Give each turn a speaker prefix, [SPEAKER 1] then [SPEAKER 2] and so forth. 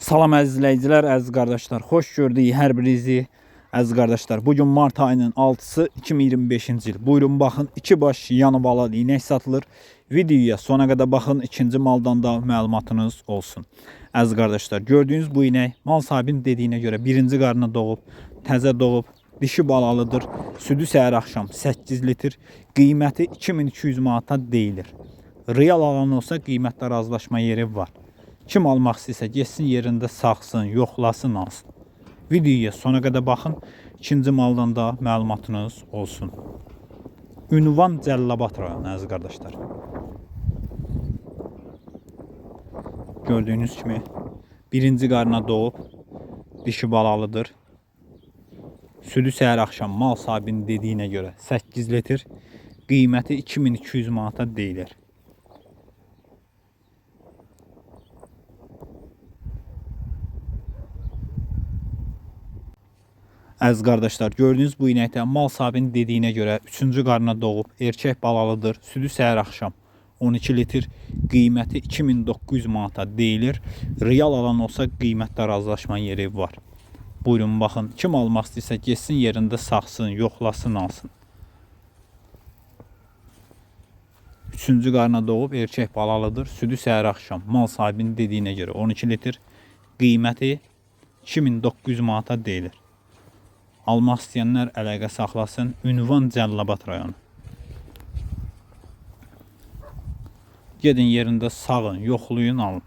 [SPEAKER 1] Salam əziz izləyicilər, əziz qardaşlar. Xoş gördük hər birinizi, əziz qardaşlar. Bugün mart ayının 6-sı 2025-ci il. Buyurun baxın, 2 baş yanı balalı inek satılır. Videoya sona qədər baxın, ikinci maldan da məlumatınız olsun. Əziz qardaşlar, gördüyünüz bu inek mal sahibinin dediyinə görə birinci qarına doğub, təzə doğub, dişi balalıdır. Südü səhər axşam 8 litr, qiyməti 2200 manata deyilir. Real alan olsa qiymətdə razılaşma yeri var. Kim almaq istəyirsə getsin yerində saxsın, yoxlasın, alsın. Videoya sona qədər baxın, ikinci maldan da məlumatınız olsun. Ünvan Cəlilabad rayonu, əziz qardaşlar. Gördüyünüz kimi birinci qarına doğub, dişi balalıdır. Südü səhər axşam mal sahibinin dediyinə görə 8 litr, qiyməti 2200 manata deyilir. Əziz qardaşlar, gördüyünüz bu inəkdə mal sahibinin dediyinə görə 3-cü qarına doğub, erkək balalıdır. Südü səhər axşam 12 litr, qiyməti 2900 manata deyilir. Real alan olsa qiymətdə razılaşma yeri var. Buyurun baxın, kim almaq istəyirsə getsin yerində saxsın, yoxlasın, alsın. 3-cü qarına doğub, erkək balalıdır. Südü səhər axşam mal sahibinin dediyinə görə 12 litr, qiyməti 2900 manata deyilir. Almaq istəyənlər əlaqə saxlasın. Ünvan Cəlilabad rayonu. Gedin yerində sağın, yoxlayın, alın.